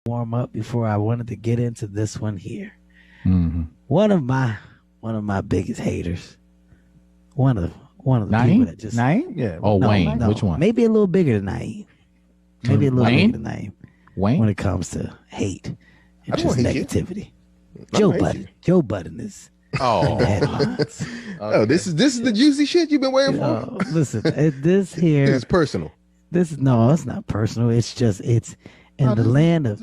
warm up before I wanted to get into this one here. Mm-hmm. One of my biggest haters. One of the Naeem? people that just Naeem? Yeah. Oh, no, Wayne. No. Which one? Maybe a little bigger than Naeem. Maybe a little bigger than Naeem. Wayne? When it comes to hate and just negativity. Joe Budden. Joe Budden is in the headlines. Oh, this is the juicy shit you've been waiting for. Listen, this here is personal. It's not personal. It's just in the land of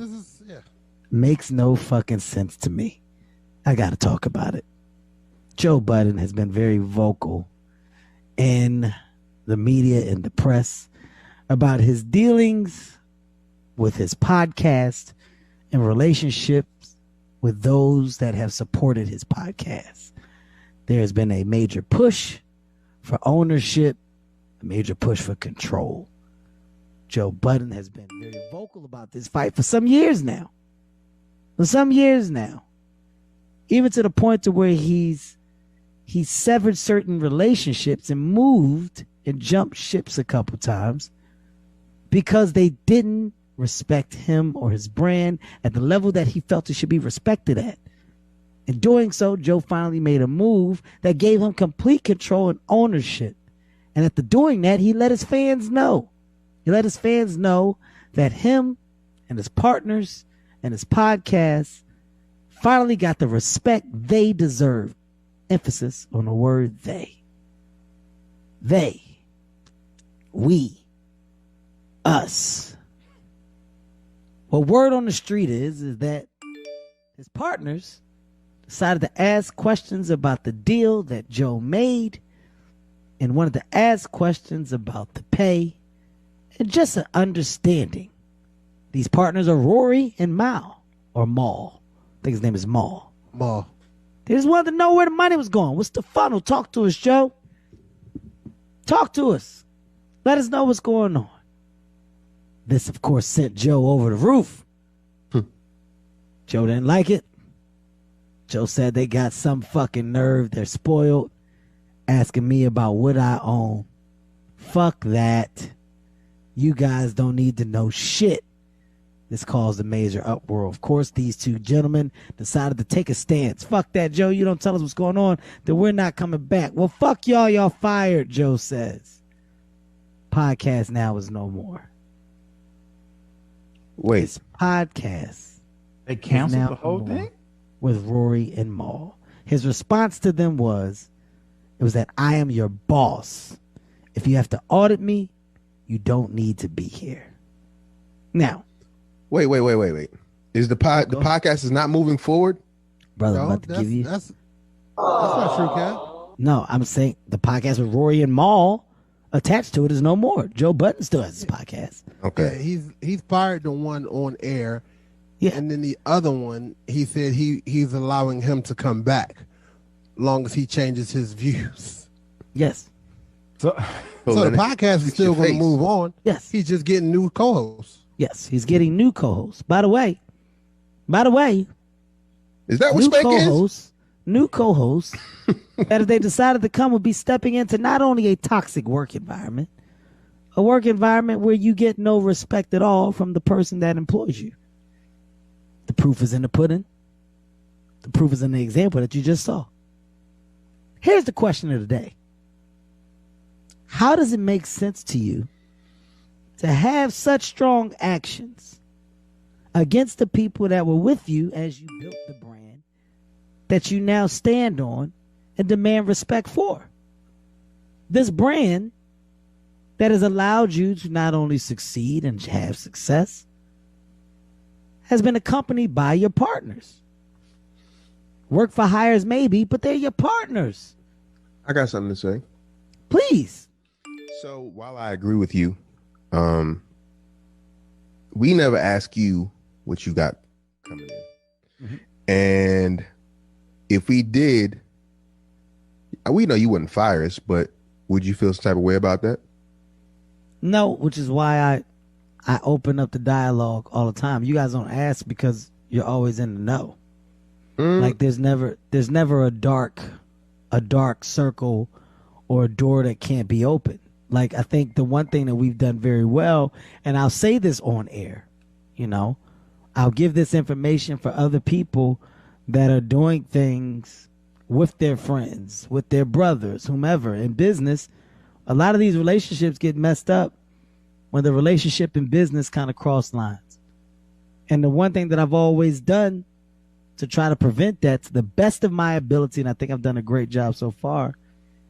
makes no fucking sense to me. I got to talk about it. Joe Budden has been very vocal in the media and the press about his dealings with his podcast and relationships with those that have supported his podcast. There has been a major push for ownership, a major push for control. Joe Budden has been very vocal about this fight for some years now. Even to the point to where he's severed certain relationships and moved and jumped ships a couple times because they didn't respect him or his brand at the level that he felt it should be respected at. In doing so, Joe finally made a move that gave him complete control and ownership. And after doing that, he let his fans know. He let his fans know that him and his partners and his podcast finally got the respect they deserved. Emphasis on the word they. They. We. Us. Well, word on the street is that his partners decided to ask questions about the deal that Joe made and wanted to ask questions about the pay and just an understanding. These partners are Rory and Mal, or Mal. I think his name is Mal. Mal. They just wanted to know where the money was going. What's the funnel? Talk to us, Joe. Talk to us. Let us know what's going on. This, of course, sent Joe over the roof. Joe didn't like it. Joe said they got some fucking nerve. They're spoiled. Asking me about what I own. Fuck that. You guys don't need to know shit. This caused a major uproar. Of course, these two gentlemen decided to take a stance. Fuck that, Joe. You don't tell us what's going on, then we're not coming back. Well, fuck y'all. Y'all fired, Joe says. Podcast now is no more. Wait. This podcast. They canceled the whole thing? With Rory and Mal. His response to them was that I am your boss. If you have to audit me, you don't need to be here. Now. Wait. Is the podcast is not moving forward? Brother, I'm about to give you. That's not true, Cal. No, I'm saying the podcast with Rory and Mal attached to it is no more. Joe Budden still has his podcast. Okay. Yeah, he's fired the one on air. Yeah. And then the other one, he said he's allowing him to come back long as he changes his views. Yes. So the podcast is still going to move on. Yes. He's just getting new co-hosts. Yes, he's getting new co-hosts. By the way, is that what Spank is? New co-hosts that if they decided to come would be stepping into not only a toxic work environment, a work environment where you get no respect at all from the person that employs you. The proof is in the pudding. The proof is in the example that you just saw. Here's the question of the day. How does it make sense to you to have such strong actions against the people that were with you as you built the brand that you now stand on and demand respect for? This brand that has allowed you to not only succeed and have success has been accompanied by your partners. Work for hires maybe, but they're your partners. I got something to say. Please. So while I agree with you, we never ask you what you got coming in. Mm-hmm. And if we did, we know you wouldn't fire us, but would you feel some type of way about that? No, which is why I open up the dialogue all the time. You guys don't ask because you're always in the know. Like there's never a dark circle or a door that can't be opened. Like I think the one thing that we've done very well, and I'll say this on air, I'll give this information for other people that are doing things with their friends, with their brothers, whomever, in business. A lot of these relationships get messed up when the relationship and business kind of cross lines. And the one thing that I've always done to try to prevent that to the best of my ability, and I think I've done a great job so far,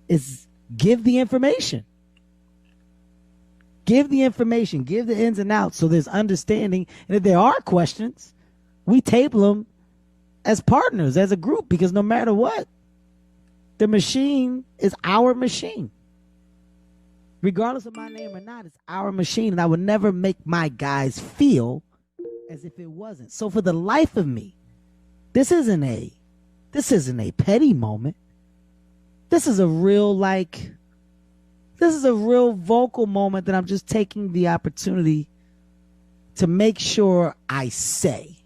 is give the information. Give the information, give the ins and outs so there's understanding. And if there are questions, we table them as partners, as a group, because no matter what, the machine is our machine. Regardless of my name or not, it's our machine, and I would never make my guys feel as if it wasn't. So for the life of me, this isn't a petty moment. This is a real vocal moment that I'm just taking the opportunity to make sure I say.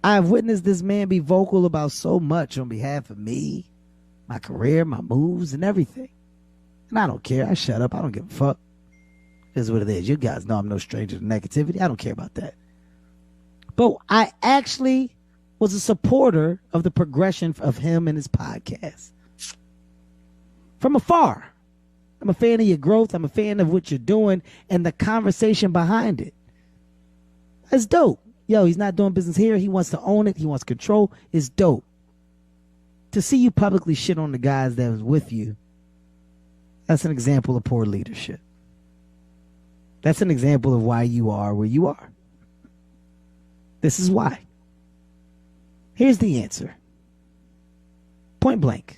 I have witnessed this man be vocal about so much on behalf of me, my career, my moves, and everything. And I don't care. I shut up. I don't give a fuck. This is what it is. You guys know I'm no stranger to negativity. I don't care about that. But I actually was a supporter of the progression of him and his podcast. From afar. I'm a fan of your growth. I'm a fan of what you're doing and the conversation behind it. That's dope. Yo, he's not doing business here. He wants to own it. He wants control. It's dope. To see you publicly shit on the guys that was with you, that's an example of poor leadership. That's an example of why you are where you are. This is why. Here's the answer. Point blank.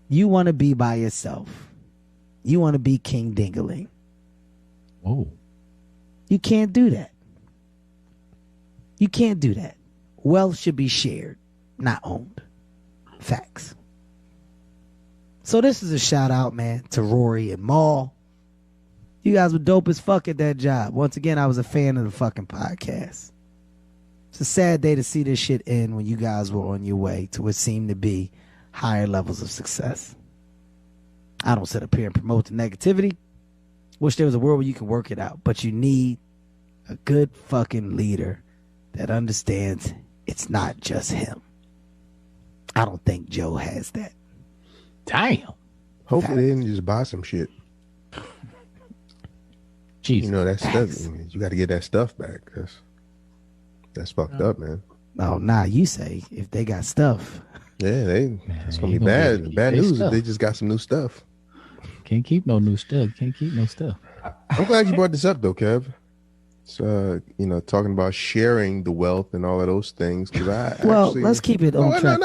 You want to be by yourself. You want to be King Dingaling. Oh. You can't do that. You can't do that. Wealth should be shared, not owned. Facts. So this is a shout out, man, to Rory and Mal. You guys were dope as fuck at that job. Once again, I was a fan of the fucking podcast. It's a sad day to see this shit end when you guys were on your way to what seemed to be higher levels of success. I don't sit up here and promote the negativity. Wish there was a world where you can work it out, but you need a good fucking leader that understands it's not just him. I don't think Joe has that. Damn. Hopefully they didn't just buy some shit. Jesus. You know, that stuff, you got to get that stuff back. That's fucked up, man. Oh, nah, you say if they got stuff. Yeah, it's going to be bad. Bad news if they just got some new stuff. Can't keep no new stuff. Can't keep no stuff. I'm glad you brought this up, though, Kev. So, talking about sharing the wealth and all of those things. Let's keep it on track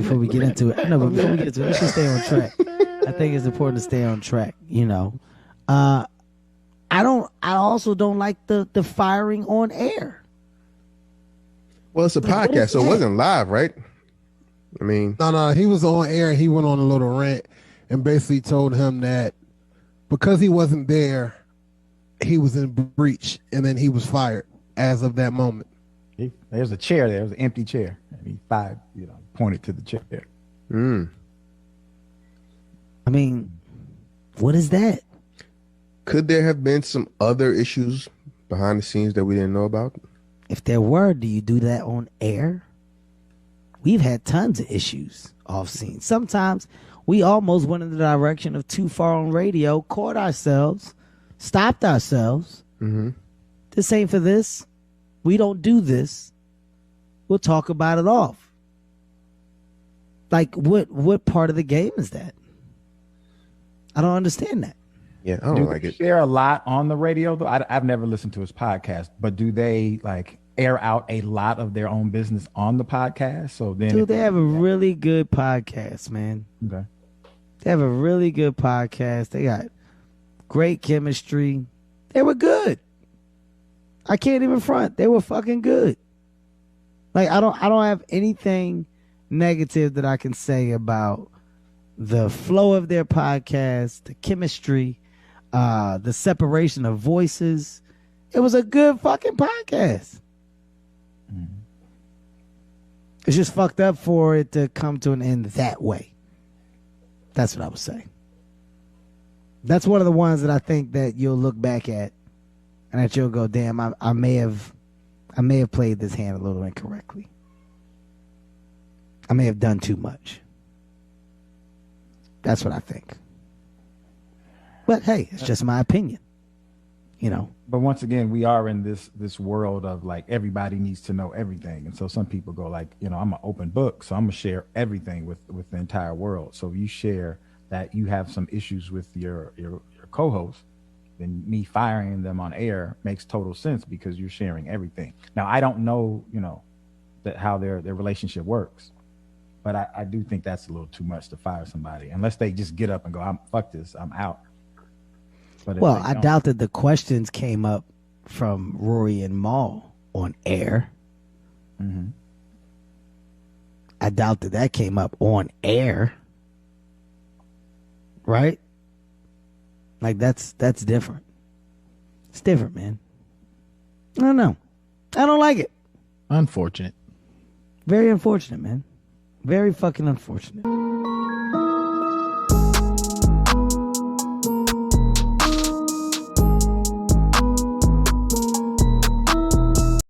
before we get into it. No, but before we get into it, let's just stay on track. I think it's important to stay on track, I also don't like the firing on air. Well, it's a podcast, so it wasn't live, right? I mean, no, he was on air and he went on a little rant and basically told him that because he wasn't there, he was in breach, and then he was fired as of that moment. There's a chair there. It was an empty chair. And he pointed to the chair. I mean, what is that? Could there have been some other issues behind the scenes that we didn't know about? If there were, do you do that on air? We've had tons of issues off scene. Sometimes we almost went in the direction of too far on radio, caught ourselves, stopped ourselves. Mm-hmm. This ain't for this. We don't do this. We'll talk about it off. Like, what part of the game is that? I don't understand that. Yeah, I don't like it. Share a lot on the radio, though. I've never listened to his podcast, but do they air out a lot of their own business on the podcast? So then, dude, they have a really good podcast, man. Okay, they have a really good podcast. They got great chemistry. They were good. I can't even front. They were fucking good. Like, I don't have anything negative that I can say about the flow of their podcast, the chemistry, the separation of voices. It was a good fucking podcast. Mm-hmm. It's just fucked up for it to come to an end that way. That's what I would say. That's one of the ones that I think that you'll look back at and that you'll go, damn, I may have I may have played this hand a little incorrectly. I may have done too much. That's what I think. But hey, it's just my opinion. You know. But once again, we are in this world of like everybody needs to know everything, and so some people go like, you know, I'm an open book, so I'm gonna share everything with the entire world. So you share that you have some issues with your co-host, then me firing them on air makes total sense because you're sharing everything. Now I don't know, you know, that how their relationship works, but I do think that's a little too much to fire somebody unless they just get up and go, fuck this, I'm out. Well, I doubt that the questions came up from Rory and Mal on air. Mm-hmm. I doubt that came up on air. Right? Like that's different. It's different, man. I don't know. I don't like it. Unfortunate. Very unfortunate, man. Very fucking unfortunate.